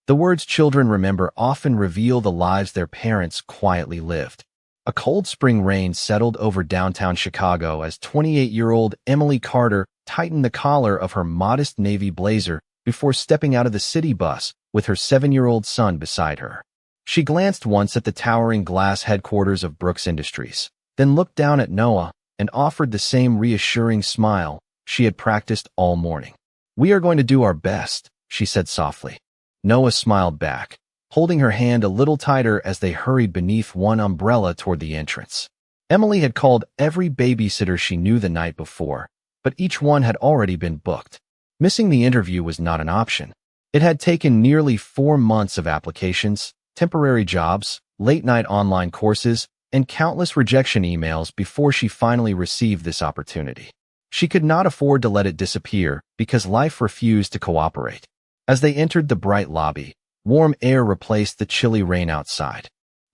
The words children remember often reveal the lives their parents quietly lived. A cold spring rain settled over downtown Chicago as 28-year-old Emily Carter tightened the collar of her modest navy blazer before stepping out of the city bus with her 7-year-old son beside her. She glanced once at the towering glass headquarters of Brooks Industries, then looked down at Noah and offered the same reassuring smile she had practiced all morning. "We are going to do our best," she said softly. Noah smiled back, holding her hand a little tighter as they hurried beneath one umbrella toward the entrance. Emily had called every babysitter she knew the night before, but each one had already been booked. Missing the interview was not an option. It had taken nearly 4 months of applications, temporary jobs, late-night online courses, and countless rejection emails before she finally received this opportunity. She could not afford to let it disappear because life refused to cooperate. As they entered the bright lobby, warm air replaced the chilly rain outside.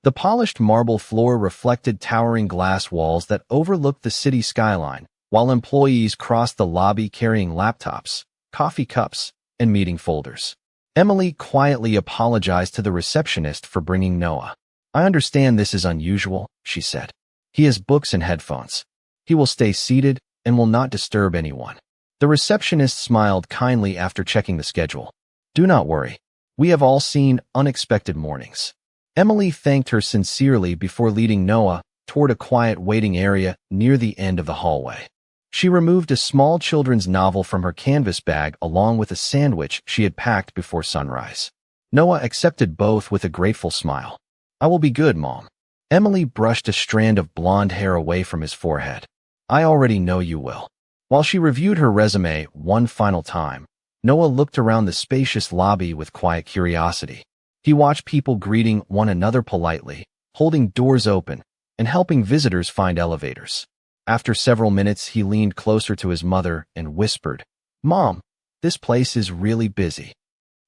The polished marble floor reflected towering glass walls that overlooked the city skyline, while employees crossed the lobby carrying laptops, coffee cups, and meeting folders. Emily quietly apologized to the receptionist for bringing Noah. "I understand this is unusual," she said. "He has books and headphones. He will stay seated and will not disturb anyone." The receptionist smiled kindly after checking the schedule. "Do not worry. We have all seen unexpected mornings." Emily thanked her sincerely before leading Noah toward a quiet waiting area near the end of the hallway. She removed a small children's novel from her canvas bag along with a sandwich she had packed before sunrise. Noah accepted both with a grateful smile. "I will be good, Mom." Emily brushed a strand of blonde hair away from his forehead. "I already know you will." While she reviewed her resume one final time, Noah looked around the spacious lobby with quiet curiosity. He watched people greeting one another politely, holding doors open, and helping visitors find elevators. After several minutes, he leaned closer to his mother and whispered, "Mom, this place is really busy."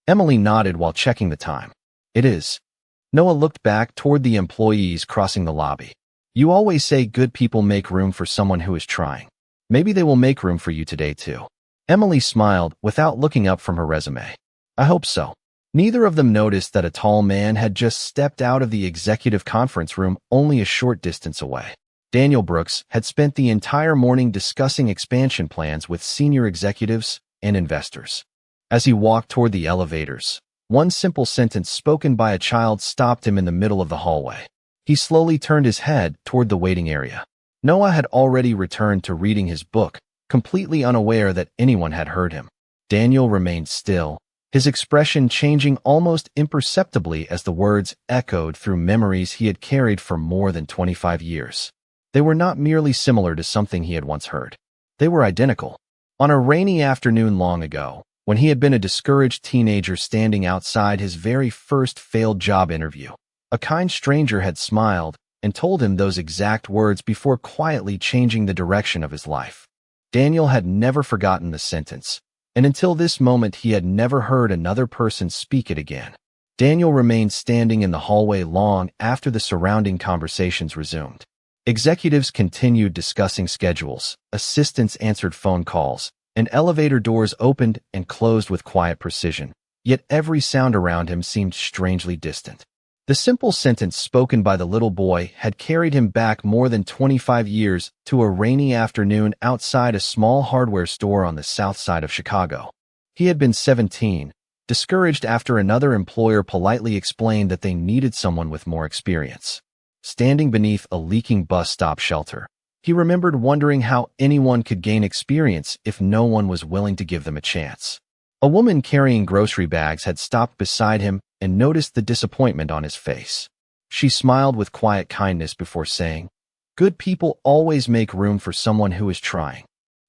Emily nodded while checking the time. "It is." Noah looked back toward the employees crossing the lobby. "You always say good people make room for someone who is trying. Maybe they will make room for you today, too." Emily smiled without looking up from her resume. "I hope so." Neither of them noticed that a tall man had just stepped out of the executive conference room only a short distance away. Daniel Brooks had spent the entire morning discussing expansion plans with senior executives and investors. As he walked toward the elevators, one simple sentence spoken by a child stopped him in the middle of the hallway. He slowly turned his head toward the waiting area. Noah had already returned to reading his book, completely unaware that anyone had heard him. Daniel remained still, his expression changing almost imperceptibly as the words echoed through memories he had carried for more than 25 years. They were not merely similar to something he had once heard. They were identical. On a rainy afternoon long ago, when he had been a discouraged teenager standing outside his very first failed job interview, a kind stranger had smiled and told him those exact words before quietly changing the direction of his life. Daniel had never forgotten the sentence, and until this moment he had never heard another person speak it again. Daniel remained standing in the hallway long after the surrounding conversations resumed. Executives continued discussing schedules, assistants answered phone calls, and elevator doors opened and closed with quiet precision, yet every sound around him seemed strangely distant. The simple sentence spoken by the little boy had carried him back more than 25 years to a rainy afternoon outside a small hardware store on the south side of Chicago. He had been 17, discouraged after another employer politely explained that they needed someone with more experience. Standing beneath a leaking bus stop shelter, he remembered wondering how anyone could gain experience if no one was willing to give them a chance. A woman carrying grocery bags had stopped beside him and noticed the disappointment on his face. She smiled with quiet kindness before saying, "Good people always make room for someone who is trying."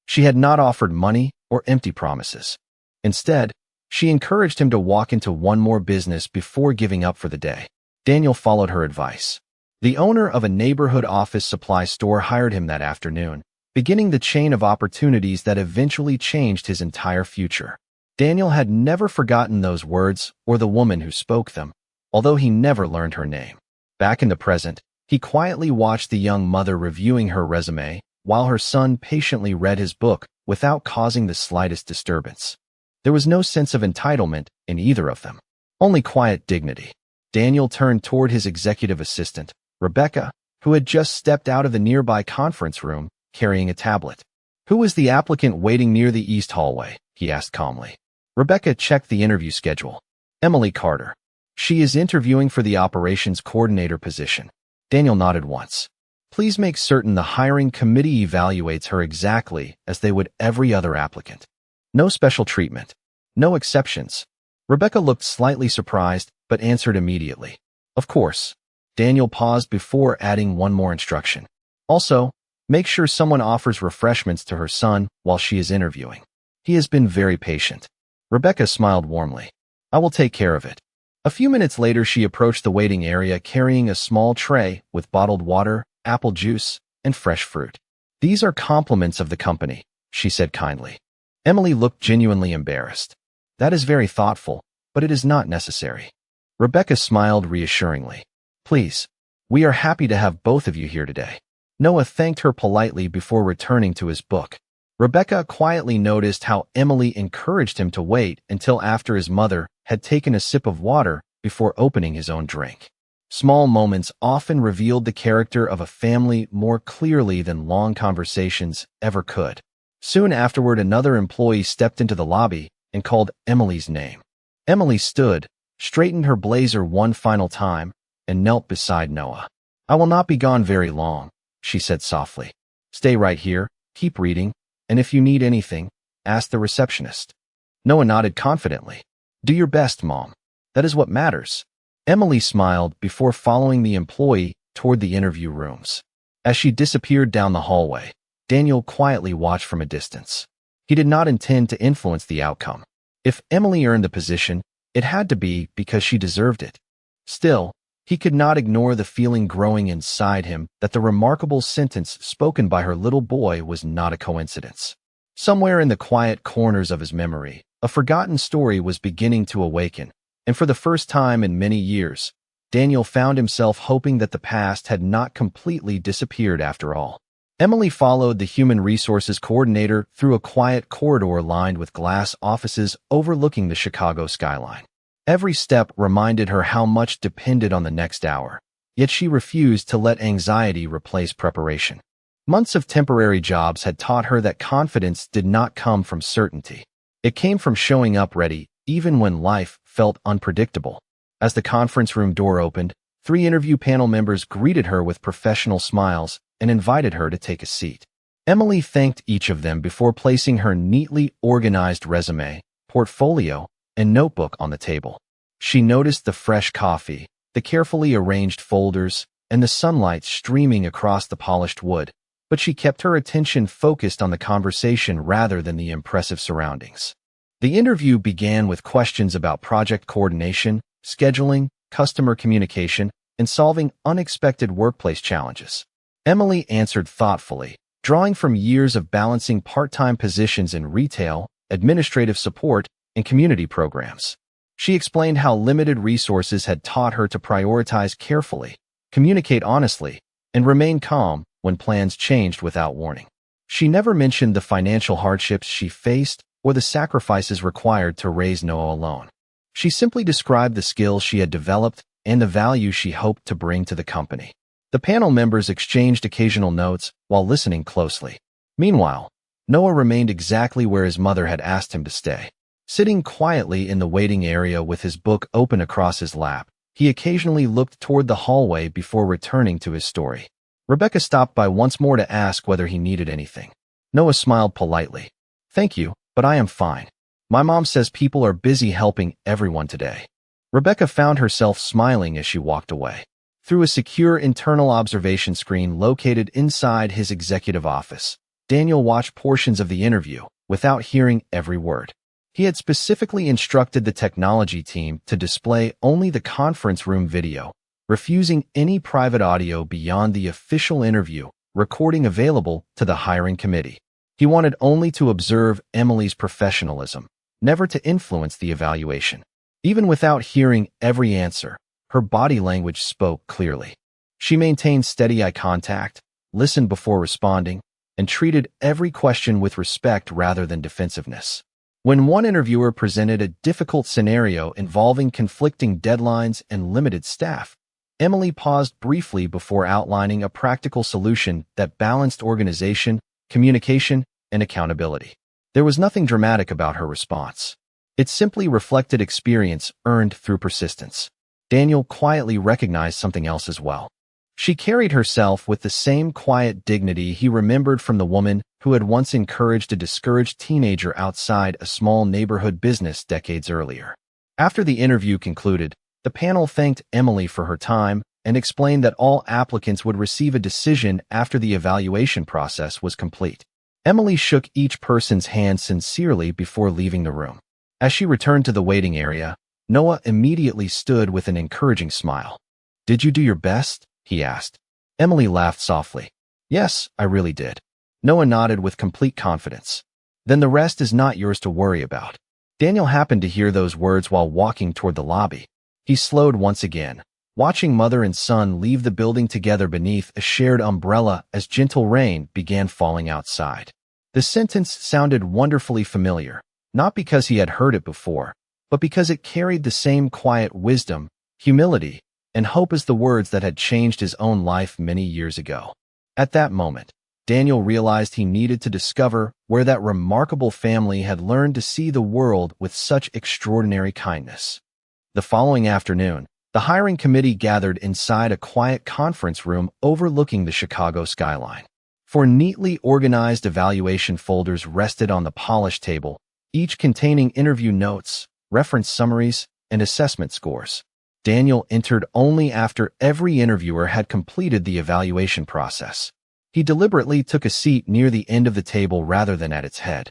She had not offered money or empty promises. Instead, she encouraged him to walk into one more business before giving up for the day. Daniel followed her advice. The owner of a neighborhood office supply store hired him that afternoon, beginning the chain of opportunities that eventually changed his entire future. Daniel had never forgotten those words or the woman who spoke them, although he never learned her name. Back in the present, he quietly watched the young mother reviewing her resume while her son patiently read his book without causing the slightest disturbance. There was no sense of entitlement in either of them. Only quiet dignity. Daniel turned toward his executive assistant, Rebecca, who had just stepped out of the nearby conference room, carrying a tablet. "Who was the applicant waiting near the east hallway?" he asked calmly. Rebecca checked the interview schedule. "Emily Carter. She is interviewing for the operations coordinator position." Daniel nodded once. "Please make certain the hiring committee evaluates her exactly as they would every other applicant. No special treatment. No exceptions." Rebecca looked slightly surprised, but answered immediately. "Of course." Daniel paused before adding one more instruction. "Also, make sure someone offers refreshments to her son while she is interviewing. He has been very patient." Rebecca smiled warmly. "I will take care of it." A few minutes later, she approached the waiting area carrying a small tray with bottled water, apple juice, and fresh fruit. "These are compliments of the company," she said kindly. Emily looked genuinely embarrassed. "That is very thoughtful, but it is not necessary." Rebecca smiled reassuringly. "Please, we are happy to have both of you here today." Noah thanked her politely before returning to his book. Rebecca quietly noticed how Emily encouraged him to wait until after his mother had taken a sip of water before opening his own drink. Small moments often revealed the character of a family more clearly than long conversations ever could. Soon afterward, another employee stepped into the lobby and called Emily's name. Emily stood, straightened her blazer one final time, and knelt beside Noah. "I will not be gone very long," she said softly. "Stay right here, keep reading, and if you need anything, ask the receptionist." Noah nodded confidently. "Do your best, Mom. That is what matters." Emily smiled before following the employee toward the interview rooms. As she disappeared down the hallway, Daniel quietly watched from a distance. He did not intend to influence the outcome. If Emily earned the position, it had to be because she deserved it. Still, he could not ignore the feeling growing inside him that the remarkable sentence spoken by her little boy was not a coincidence. Somewhere in the quiet corners of his memory, a forgotten story was beginning to awaken, and for the first time in many years, Daniel found himself hoping that the past had not completely disappeared after all. Emily followed the human resources coordinator through a quiet corridor lined with glass offices overlooking the Chicago skyline. Every step reminded her how much depended on the next hour, yet she refused to let anxiety replace preparation. Months of temporary jobs had taught her that confidence did not come from certainty. It came from showing up ready, even when life felt unpredictable. As the conference room door opened, 3 interview panel members greeted her with professional smiles and invited her to take a seat. Emily thanked each of them before placing her neatly organized resume, portfolio, and notebook on the table. She noticed the fresh coffee, the carefully arranged folders, and the sunlight streaming across the polished wood, but she kept her attention focused on the conversation rather than the impressive surroundings. The interview began with questions about project coordination, scheduling, customer communication, and solving unexpected workplace challenges. Emily answered thoughtfully, drawing from years of balancing part-time positions in retail, administrative support, and community programs. She explained how limited resources had taught her to prioritize carefully, communicate honestly, and remain calm when plans changed without warning. She never mentioned the financial hardships she faced or the sacrifices required to raise Noah alone. She simply described the skills she had developed and the value she hoped to bring to the company. The panel members exchanged occasional notes while listening closely. Meanwhile, Noah remained exactly where his mother had asked him to stay. Sitting quietly in the waiting area with his book open across his lap, he occasionally looked toward the hallway before returning to his story. Rebecca stopped by once more to ask whether he needed anything. Noah smiled politely. "Thank you, but I am fine. My mom says people are busy helping everyone today." Rebecca found herself smiling as she walked away. Through a secure internal observation screen located inside his executive office, Daniel watched portions of the interview without hearing every word. He had specifically instructed the technology team to display only the conference room video, refusing any private audio beyond the official interview recording available to the hiring committee. He wanted only to observe Emily's professionalism, never to influence the evaluation. Even without hearing every answer, her body language spoke clearly. She maintained steady eye contact, listened before responding, and treated every question with respect rather than defensiveness. When one interviewer presented a difficult scenario involving conflicting deadlines and limited staff, Emily paused briefly before outlining a practical solution that balanced organization, communication, and accountability. There was nothing dramatic about her response. It simply reflected experience earned through persistence. Daniel quietly recognized something else as well. She carried herself with the same quiet dignity he remembered from the woman who had once encouraged a discouraged teenager outside a small neighborhood business decades earlier. After the interview concluded, the panel thanked Emily for her time and explained that all applicants would receive a decision after the evaluation process was complete. Emily shook each person's hand sincerely before leaving the room. As she returned to the waiting area, Noah immediately stood with an encouraging smile. "Did you do your best?" he asked. Emily laughed softly. "Yes, I really did." Noah nodded with complete confidence. "Then the rest is not yours to worry about." Daniel happened to hear those words while walking toward the lobby. He slowed once again, watching mother and son leave the building together beneath a shared umbrella as gentle rain began falling outside. The sentence sounded wonderfully familiar, not because he had heard it before, but because it carried the same quiet wisdom, humility, and hope as the words that had changed his own life many years ago. At that moment, Daniel realized he needed to discover where that remarkable family had learned to see the world with such extraordinary kindness. The following afternoon, the hiring committee gathered inside a quiet conference room overlooking the Chicago skyline. Four neatly organized evaluation folders rested on the polished table, each containing interview notes, reference summaries, and assessment scores. Daniel entered only after every interviewer had completed the evaluation process. He deliberately took a seat near the end of the table rather than at its head.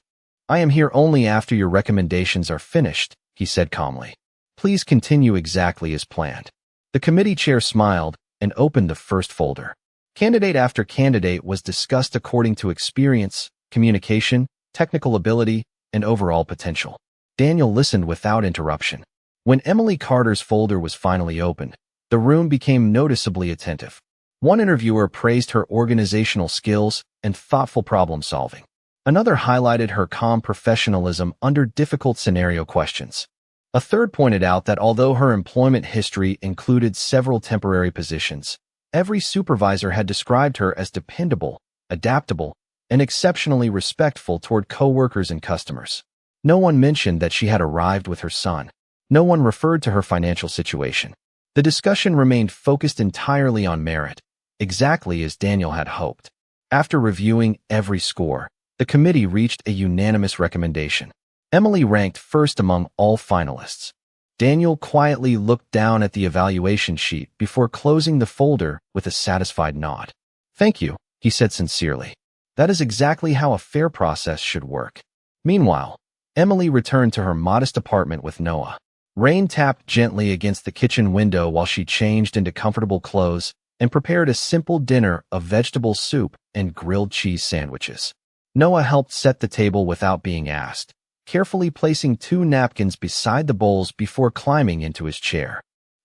"I am here only after your recommendations are finished," he said calmly. "Please continue exactly as planned." The committee chair smiled and opened the first folder. Candidate after candidate was discussed according to experience, communication, technical ability, and overall potential. Daniel listened without interruption. When Emily Carter's folder was finally opened, the room became noticeably attentive. One interviewer praised her organizational skills and thoughtful problem-solving. Another highlighted her calm professionalism under difficult scenario questions. A third pointed out that although her employment history included several temporary positions, every supervisor had described her as dependable, adaptable, and exceptionally respectful toward coworkers and customers. No one mentioned that she had arrived with her son. No one referred to her financial situation. The discussion remained focused entirely on merit, exactly as Daniel had hoped. After reviewing every score, the committee reached a unanimous recommendation. Emily ranked first among all finalists. Daniel quietly looked down at the evaluation sheet before closing the folder with a satisfied nod. "Thank you," he said sincerely. "That is exactly how a fair process should work." Meanwhile, Emily returned to her modest apartment with Noah. Rain tapped gently against the kitchen window while she changed into comfortable clothes and prepared a simple dinner of vegetable soup and grilled cheese sandwiches. Noah helped set the table without being asked, carefully placing 2 napkins beside the bowls before climbing into his chair.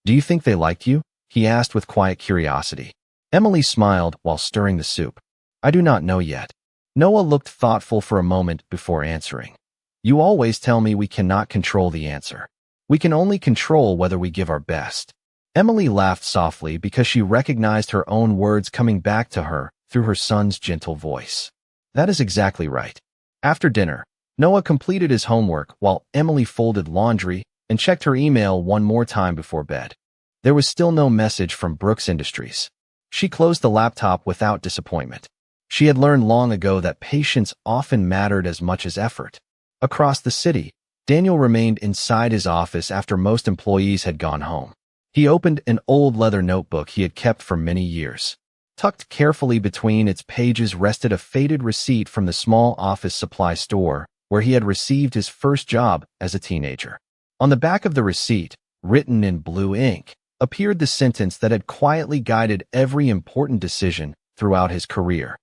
"Do you think they liked you?" he asked with quiet curiosity. Emily smiled while stirring the soup. "I do not know yet." Noah looked thoughtful for a moment before answering. "You always tell me we cannot control the answer. We can only control whether we give our best." Emily laughed softly because she recognized her own words coming back to her through her son's gentle voice. "That is exactly right." After dinner, Noah completed his homework while Emily folded laundry and checked her email one more time before bed. There was still no message from Brooks Industries. She closed the laptop without disappointment. She had learned long ago that patience often mattered as much as effort. Across the city, Daniel remained inside his office after most employees had gone home. He opened an old leather notebook he had kept for many years. Tucked carefully between its pages rested a faded receipt from the small office supply store where he had received his first job as a teenager. On the back of the receipt, written in blue ink, appeared the sentence that had quietly guided every important decision throughout his career.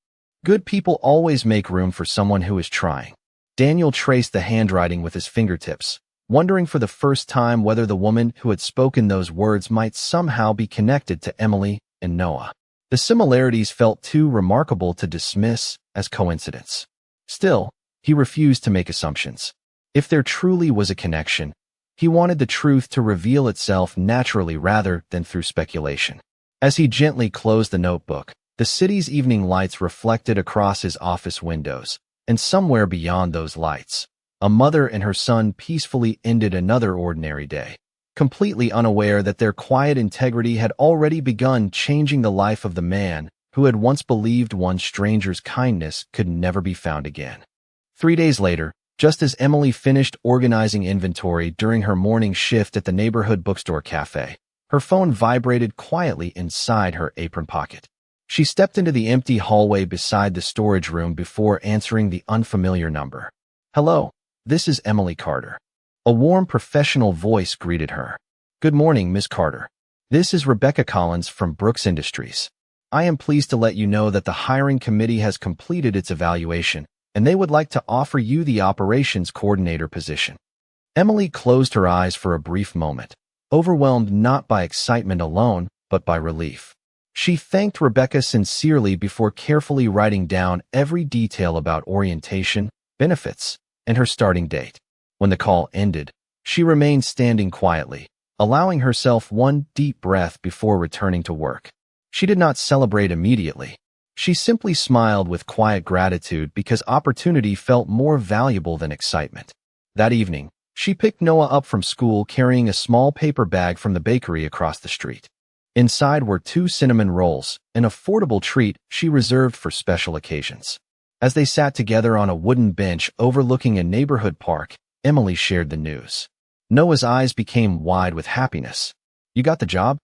"Good people always make room for someone who is trying." Daniel traced the handwriting with his fingertips, wondering for the first time whether the woman who had spoken those words might somehow be connected to Emily and Noah. The similarities felt too remarkable to dismiss as coincidence. Still, he refused to make assumptions. If there truly was a connection, he wanted the truth to reveal itself naturally rather than through speculation. As he gently closed the notebook, the city's evening lights reflected across his office windows, and somewhere beyond those lights, a mother and her son peacefully ended another ordinary day, completely unaware that their quiet integrity had already begun changing the life of the man who had once believed one stranger's kindness could never be found again. 3 days later, just as Emily finished organizing inventory during her morning shift at the neighborhood bookstore cafe, her phone vibrated quietly inside her apron pocket. She stepped into the empty hallway beside the storage room before answering the unfamiliar number. "Hello, this is Emily Carter." A warm professional voice greeted her. "Good morning, Miss Carter. This is Rebecca Collins from Brooks Industries. I am pleased to let you know that the hiring committee has completed its evaluation, and they would like to offer you the operations coordinator position." Emily closed her eyes for a brief moment, overwhelmed not by excitement alone, but by relief. She thanked Rebecca sincerely before carefully writing down every detail about orientation, benefits, and her starting date. When the call ended, she remained standing quietly, allowing herself one deep breath before returning to work. She did not celebrate immediately. She simply smiled with quiet gratitude because opportunity felt more valuable than excitement. That evening, she picked Noah up from school carrying a small paper bag from the bakery across the street. Inside were 2 cinnamon rolls, an affordable treat she reserved for special occasions. As they sat together on a wooden bench overlooking a neighborhood park, Emily shared the news. Noah's eyes became wide with happiness. "You got the job?"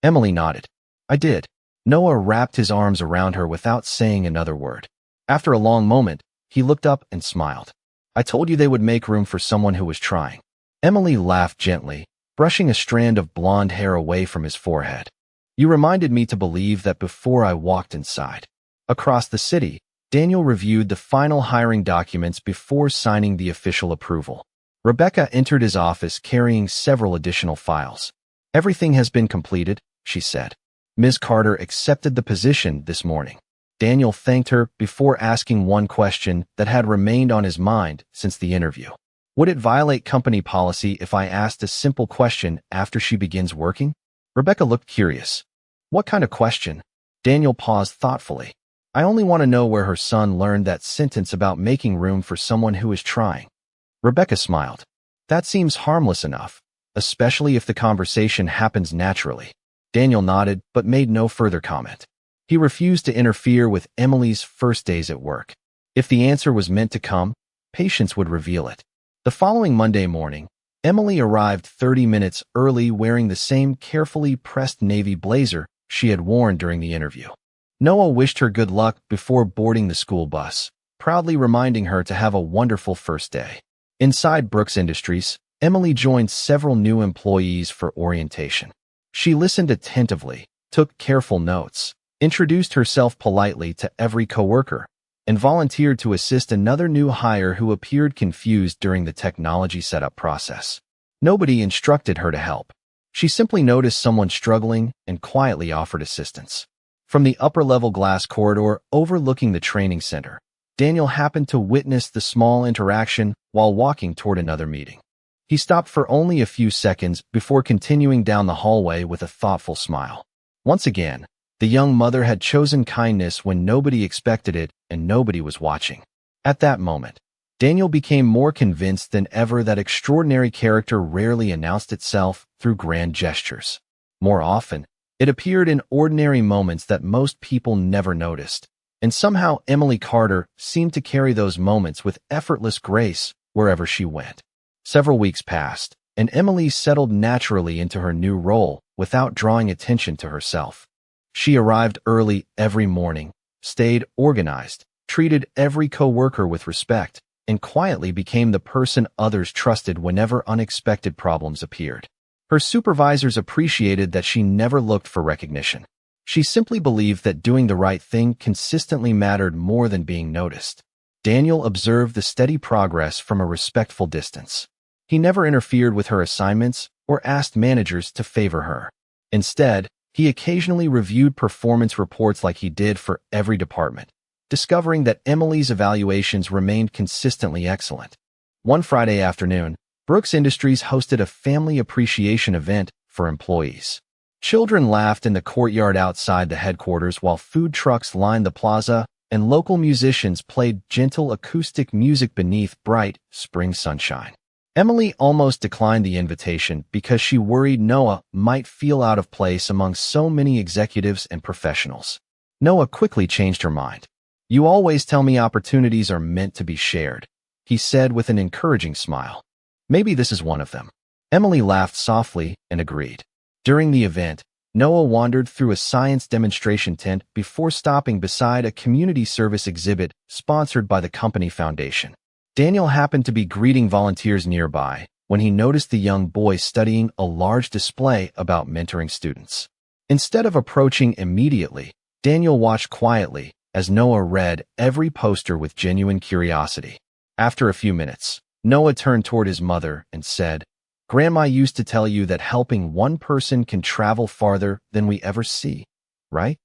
Emily nodded. "I did." Noah wrapped his arms around her without saying another word. After a long moment, he looked up and smiled. "I told you they would make room for someone who was trying." Emily laughed gently, brushing a strand of blonde hair away from his forehead. "You reminded me to believe that before I walked inside." Across the city, Daniel reviewed the final hiring documents before signing the official approval. Rebecca entered his office carrying several additional files. "Everything has been completed," she said. "Ms. Carter accepted the position this morning." Daniel thanked her before asking one question that had remained on his mind since the interview. "Would it violate company policy if I asked a simple question after she begins working?" Rebecca looked curious. "What kind of question?" Daniel paused thoughtfully. "I only want to know where her son learned that sentence about making room for someone who is trying." Rebecca smiled. "That seems harmless enough, especially if the conversation happens naturally." Daniel nodded but made no further comment. He refused to interfere with Emily's first days at work. If the answer was meant to come, patience would reveal it. The following Monday morning, Emily arrived 30 minutes early wearing the same carefully pressed navy blazer she had worn during the interview. Noah wished her good luck before boarding the school bus, proudly reminding her to have a wonderful first day. Inside Brooks Industries, Emily joined several new employees for orientation. She listened attentively, took careful notes, introduced herself politely to every coworker, and volunteered to assist another new hire who appeared confused during the technology setup process. Nobody instructed her to help. She simply noticed someone struggling and quietly offered assistance. From the upper-level glass corridor overlooking the training center, Daniel happened to witness the small interaction while walking toward another meeting. He stopped for only a few seconds before continuing down the hallway with a thoughtful smile. Once again, the young mother had chosen kindness when nobody expected it and nobody was watching. At that moment, Daniel became more convinced than ever that extraordinary character rarely announced itself through grand gestures. More often, it appeared in ordinary moments that most people never noticed, and somehow Emily Carter seemed to carry those moments with effortless grace wherever she went. Several weeks passed, and Emily settled naturally into her new role without drawing attention to herself. She arrived early every morning, stayed organized, treated every coworker with respect, and quietly became the person others trusted whenever unexpected problems appeared. Her supervisors appreciated that she never looked for recognition. She simply believed that doing the right thing consistently mattered more than being noticed. Daniel observed the steady progress from a respectful distance. He never interfered with her assignments or asked managers to favor her. Instead, he occasionally reviewed performance reports like he did for every department, discovering that Emily's evaluations remained consistently excellent. One Friday afternoon, Brooks Industries hosted a family appreciation event for employees. Children laughed in the courtyard outside the headquarters while food trucks lined the plaza and local musicians played gentle acoustic music beneath bright spring sunshine. Emily almost declined the invitation because she worried Noah might feel out of place among so many executives and professionals. Noah quickly changed her mind. "You always tell me opportunities are meant to be shared," he said with an encouraging smile. "Maybe this is one of them." Emily laughed softly and agreed. During the event, Noah wandered through a science demonstration tent before stopping beside a community service exhibit sponsored by the company foundation. Daniel happened to be greeting volunteers nearby when he noticed the young boy studying a large display about mentoring students. Instead of approaching immediately, Daniel watched quietly as Noah read every poster with genuine curiosity. After a few minutes, Noah turned toward his mother and said, "Grandma used to tell you that helping one person can travel farther than we ever see, right?"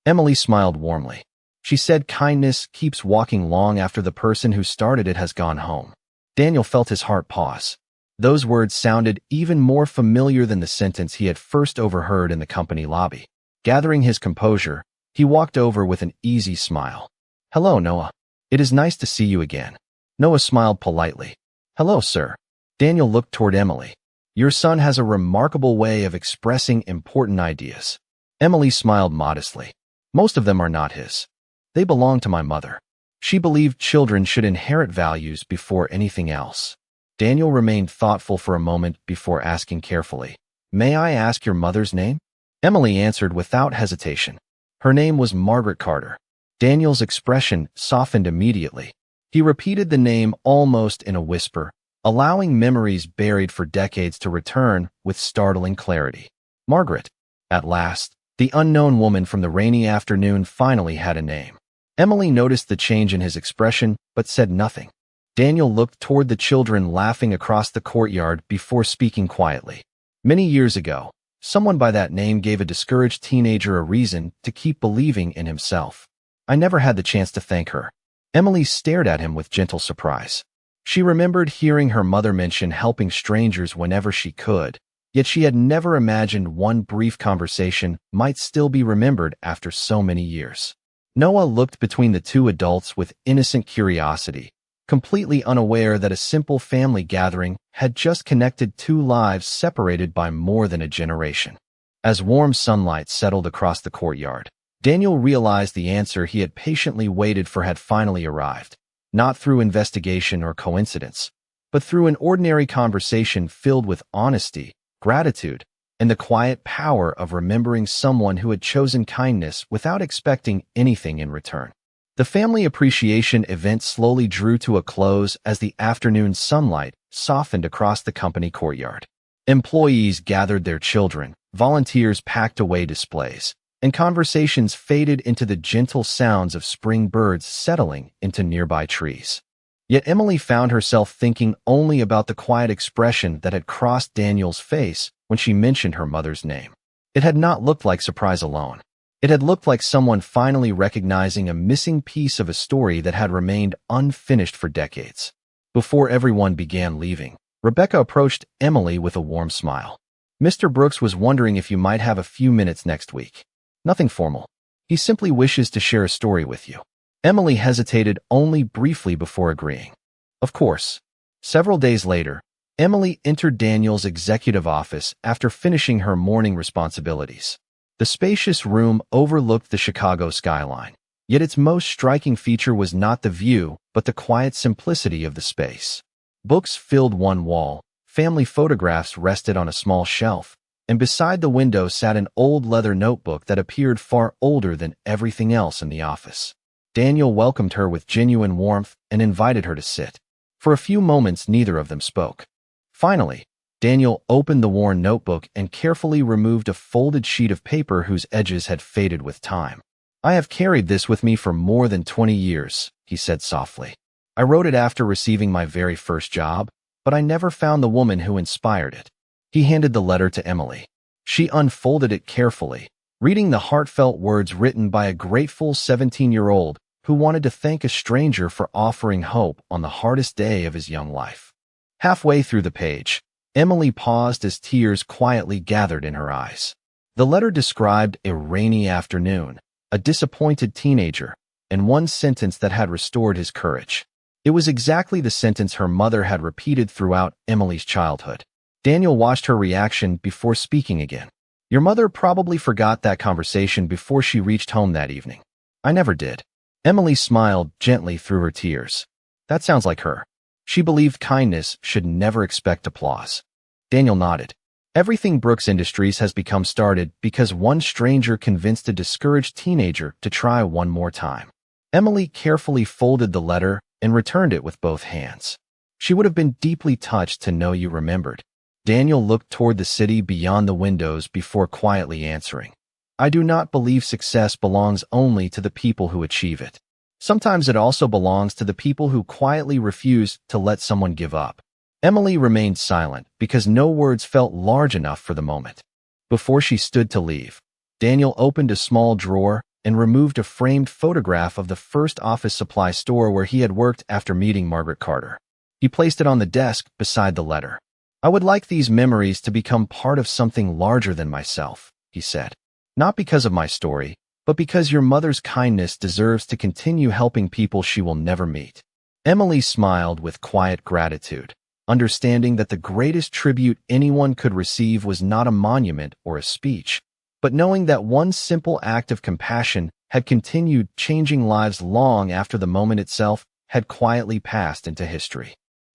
Emily smiled warmly. She said kindness keeps walking long after the person who started it has gone home. Daniel felt his heart pause. Those words sounded even more familiar than the sentence he had first overheard in the company lobby. Gathering his composure, he walked over with an easy smile. "Hello, Noah. It is nice to see you again." Noah smiled politely. "Hello, sir." Daniel looked toward Emily. "Your son has a remarkable way of expressing important ideas." Emily smiled modestly. "Most of them are not his. They belong to my mother. She believed children should inherit values before anything else." Daniel remained thoughtful for a moment before asking carefully, "May I ask your mother's name?" Emily answered without hesitation. Her name was Margaret Carter. Daniel's expression softened immediately. He repeated the name almost in a whisper, allowing memories buried for decades to return with startling clarity. Margaret. At last, the unknown woman from the rainy afternoon finally had a name. Emily noticed the change in his expression, but said nothing. Daniel looked toward the children laughing across the courtyard before speaking quietly. "Many years ago, someone by that name gave a discouraged teenager a reason to keep believing in himself. I never had the chance to thank her." Emily stared at him with gentle surprise. She remembered hearing her mother mention helping strangers whenever she could, yet she had never imagined one brief conversation might still be remembered after so many years. Noah looked between the two adults with innocent curiosity, completely unaware that a simple family gathering had just connected two lives separated by more than a generation. As warm sunlight settled across the courtyard, Daniel realized the answer he had patiently waited for had finally arrived. Not through investigation or coincidence, but through an ordinary conversation filled with honesty, gratitude, and the quiet power of remembering someone who had chosen kindness without expecting anything in return. The family appreciation event slowly drew to a close as the afternoon sunlight softened across the company courtyard. Employees gathered their children, volunteers packed away displays, and conversations faded into the gentle sounds of spring birds settling into nearby trees. Yet Emily found herself thinking only about the quiet expression that had crossed Daniel's face when she mentioned her mother's name. It had not looked like surprise alone. It had looked like someone finally recognizing a missing piece of a story that had remained unfinished for decades. Before everyone began leaving, Rebecca approached Emily with a warm smile. "Mr. Brooks was wondering if you might have a few minutes next week. Nothing formal. He simply wishes to share a story with you." Emily hesitated only briefly before agreeing. Of course. Several days later, Emily entered Daniel's executive office after finishing her morning responsibilities. The spacious room overlooked the Chicago skyline, yet its most striking feature was not the view, but the quiet simplicity of the space. Books filled one wall, family photographs rested on a small shelf, and beside the window sat an old leather notebook that appeared far older than everything else in the office. Daniel welcomed her with genuine warmth and invited her to sit. For a few moments, neither of them spoke. Finally, Daniel opened the worn notebook and carefully removed a folded sheet of paper whose edges had faded with time. "I have carried this with me for more than 20 years, he said softly. "I wrote it after receiving my very first job, but I never found the woman who inspired it." He handed the letter to Emily. She unfolded it carefully, reading the heartfelt words written by a grateful 17-year-old who wanted to thank a stranger for offering hope on the hardest day of his young life. Halfway through the page, Emily paused as tears quietly gathered in her eyes. The letter described a rainy afternoon, a disappointed teenager, and one sentence that had restored his courage. It was exactly the sentence her mother had repeated throughout Emily's childhood. Daniel watched her reaction before speaking again. Your mother probably forgot that conversation before she reached home that evening. I never did. Emily smiled gently through her tears. That sounds like her. She believed kindness should never expect applause. Daniel nodded. Everything Brooks Industries has become started because one stranger convinced a discouraged teenager to try one more time. Emily carefully folded the letter and returned it with both hands. She would have been deeply touched to know you remembered. Daniel looked toward the city beyond the windows before quietly answering. I do not believe success belongs only to the people who achieve it. Sometimes it also belongs to the people who quietly refuse to let someone give up. Emily remained silent because no words felt large enough for the moment. Before she stood to leave, Daniel opened a small drawer and removed a framed photograph of the first office supply store where he had worked after meeting Margaret Carter. He placed it on the desk beside the letter. I would like these memories to become part of something larger than myself, he said. Not because of my story, but because your mother's kindness deserves to continue helping people she will never meet. Emily smiled with quiet gratitude, understanding that the greatest tribute anyone could receive was not a monument or a speech, but knowing that one simple act of compassion had continued changing lives long after the moment itself had quietly passed into history.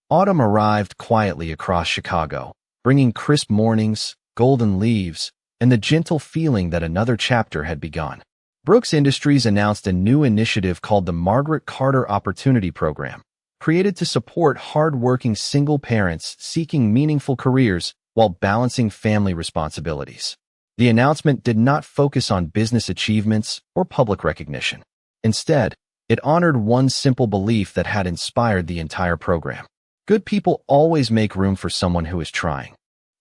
Autumn arrived quietly across Chicago, bringing crisp mornings, golden leaves, and the gentle feeling that another chapter had begun. Brooks Industries announced a new initiative called the Margaret Carter Opportunity Program, created to support hard-working single parents seeking meaningful careers while balancing family responsibilities. The announcement did not focus on business achievements or public recognition. Instead, it honored one simple belief that had inspired the entire program. Good people always make room for someone who is trying.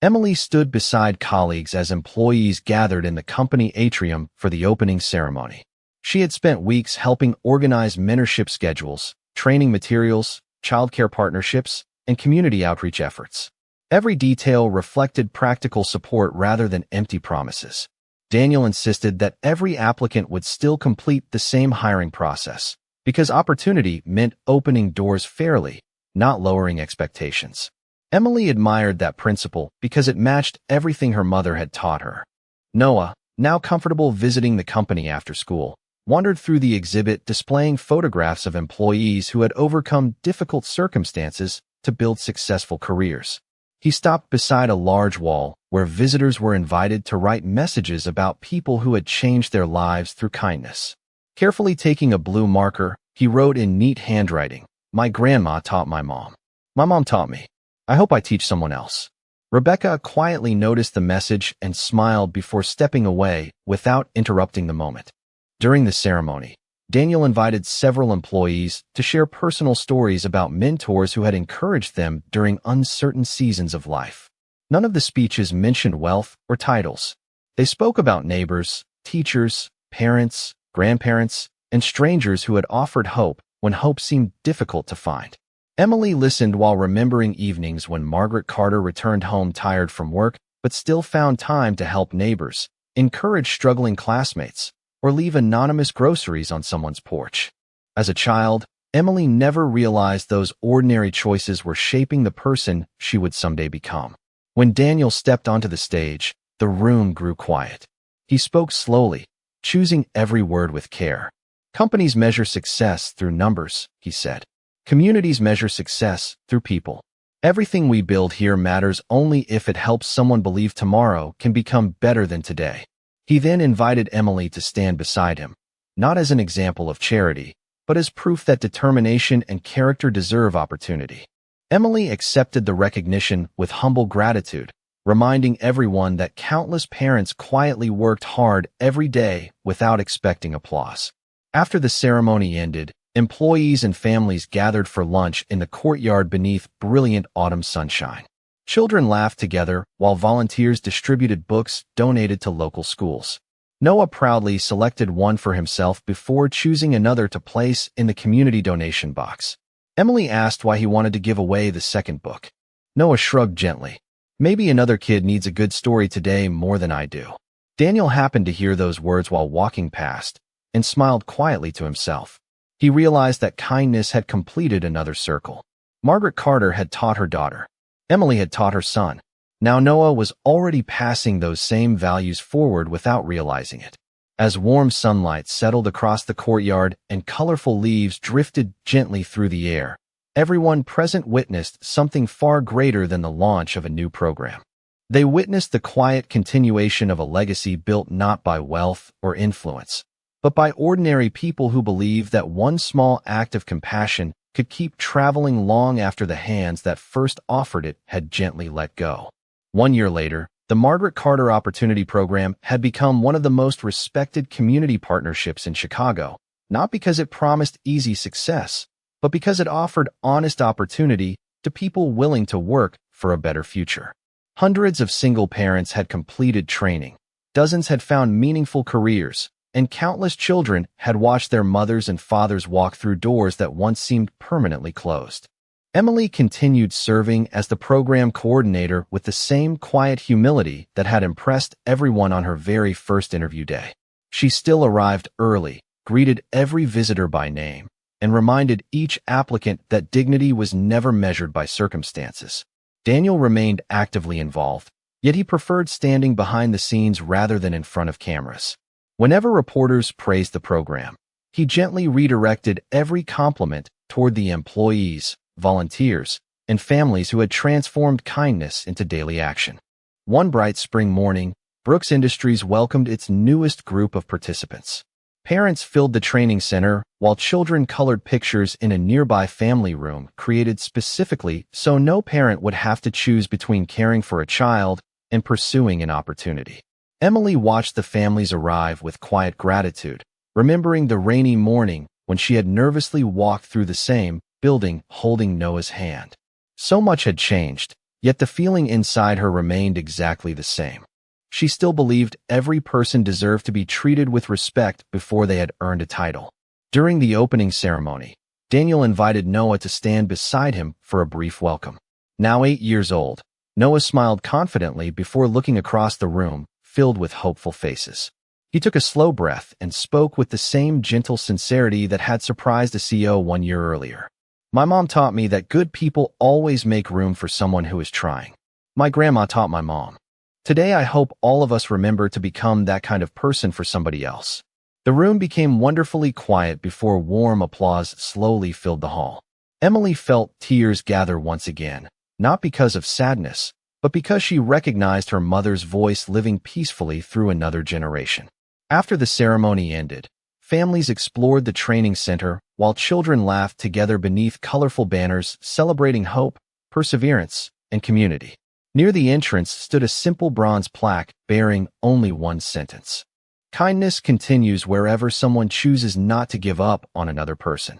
Emily stood beside colleagues as employees gathered in the company atrium for the opening ceremony. She had spent weeks helping organize mentorship schedules, training materials, childcare partnerships, and community outreach efforts. Every detail reflected practical support rather than empty promises. Daniel insisted that every applicant would still complete the same hiring process, because opportunity meant opening doors fairly, not lowering expectations. Emily admired that principle because it matched everything her mother had taught her. Noah, now comfortable visiting the company after school, wandered through the exhibit displaying photographs of employees who had overcome difficult circumstances to build successful careers. He stopped beside a large wall where visitors were invited to write messages about people who had changed their lives through kindness. Carefully taking a blue marker, he wrote in neat handwriting, "My grandma taught my mom. My mom taught me. I hope I teach someone else." Rebecca quietly noticed the message and smiled before stepping away without interrupting the moment. During the ceremony, Daniel invited several employees to share personal stories about mentors who had encouraged them during uncertain seasons of life. None of the speeches mentioned wealth or titles. They spoke about neighbors, teachers, parents, grandparents, and strangers who had offered hope when hope seemed difficult to find. Emily listened while remembering evenings when Margaret Carter returned home tired from work but still found time to help neighbors, encourage struggling classmates, or leave anonymous groceries on someone's porch. As a child, Emily never realized those ordinary choices were shaping the person she would someday become. When Daniel stepped onto the stage, the room grew quiet. He spoke slowly, choosing every word with care. Companies measure success through numbers, he said. Communities measure success through people. Everything we build here matters only if it helps someone believe tomorrow can become better than today. He then invited Emily to stand beside him, not as an example of charity, but as proof that determination and character deserve opportunity. Emily accepted the recognition with humble gratitude, reminding everyone that countless parents quietly worked hard every day without expecting applause. After the ceremony ended, employees and families gathered for lunch in the courtyard beneath brilliant autumn sunshine. Children laughed together while volunteers distributed books donated to local schools. Noah proudly selected one for himself before choosing another to place in the community donation box. Emily asked why he wanted to give away the second book. Noah shrugged gently. Maybe another kid needs a good story today more than I do. Daniel happened to hear those words while walking past and smiled quietly to himself. He realized that kindness had completed another circle. Margaret Carter had taught her daughter. Emily had taught her son. Now Noah was already passing those same values forward without realizing it. As warm sunlight settled across the courtyard and colorful leaves drifted gently through the air, everyone present witnessed something far greater than the launch of a new program. They witnessed the quiet continuation of a legacy built not by wealth or influence, but by ordinary people who believed that one small act of compassion could keep traveling long after the hands that first offered it had gently let go. 1 year later, the Margaret Carter Opportunity Program had become one of the most respected community partnerships in Chicago, not because it promised easy success, but because it offered honest opportunity to people willing to work for a better future. Hundreds of single parents had completed training, dozens had found meaningful careers, and countless children had watched their mothers and fathers walk through doors that once seemed permanently closed. Emily continued serving as the program coordinator with the same quiet humility that had impressed everyone on her very first interview day. She still arrived early, greeted every visitor by name, and reminded each applicant that dignity was never measured by circumstances. Daniel remained actively involved, yet he preferred standing behind the scenes rather than in front of cameras. Whenever reporters praised the program, he gently redirected every compliment toward the employees, volunteers, and families who had transformed kindness into daily action. One bright spring morning, Brooks Industries welcomed its newest group of participants. Parents filled the training center, while children colored pictures in a nearby family room created specifically so no parent would have to choose between caring for a child and pursuing an opportunity. Emily watched the families arrive with quiet gratitude, remembering the rainy morning when she had nervously walked through the same building holding Noah's hand. So much had changed, yet the feeling inside her remained exactly the same. She still believed every person deserved to be treated with respect before they had earned a title. During the opening ceremony, Daniel invited Noah to stand beside him for a brief welcome. Now 8 years old, Noah smiled confidently before looking across the room, filled with hopeful faces. He took a slow breath and spoke with the same gentle sincerity that had surprised a CEO 1 year earlier. My mom taught me that good people always make room for someone who is trying. My grandma taught my mom. Today I hope all of us remember to become that kind of person for somebody else. The room became wonderfully quiet before warm applause slowly filled the hall. Emily felt tears gather once again, not because of sadness, but because she recognized her mother's voice living peacefully through another generation. After the ceremony ended, families explored the training center while children laughed together beneath colorful banners celebrating hope, perseverance, and community. Near the entrance stood a simple bronze plaque bearing only one sentence. Kindness continues wherever someone chooses not to give up on another person.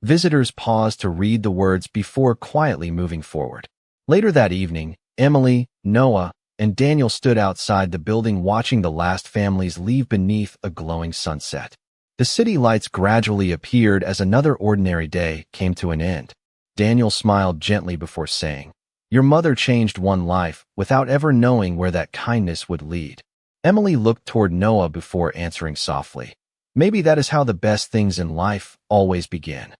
Visitors paused to read the words before quietly moving forward. Later that evening, Emily, Noah, and Daniel stood outside the building watching the last families leave beneath a glowing sunset. The city lights gradually appeared as another ordinary day came to an end. Daniel smiled gently before saying, "Your mother changed one life without ever knowing where that kindness would lead." Emily looked toward Noah before answering softly, "Maybe that is how the best things in life always begin."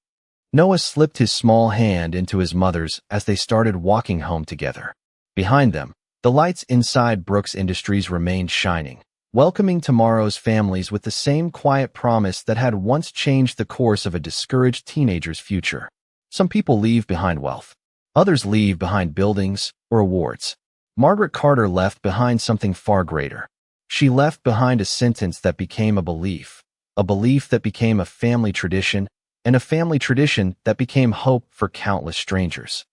Noah slipped his small hand into his mother's as they started walking home together. Behind them, the lights inside Brooks Industries remained shining, welcoming tomorrow's families with the same quiet promise that had once changed the course of a discouraged teenager's future. Some people leave behind wealth. Others leave behind buildings or awards. Margaret Carter left behind something far greater. She left behind a sentence that became a belief that became a family tradition, and a family tradition that became hope for countless strangers.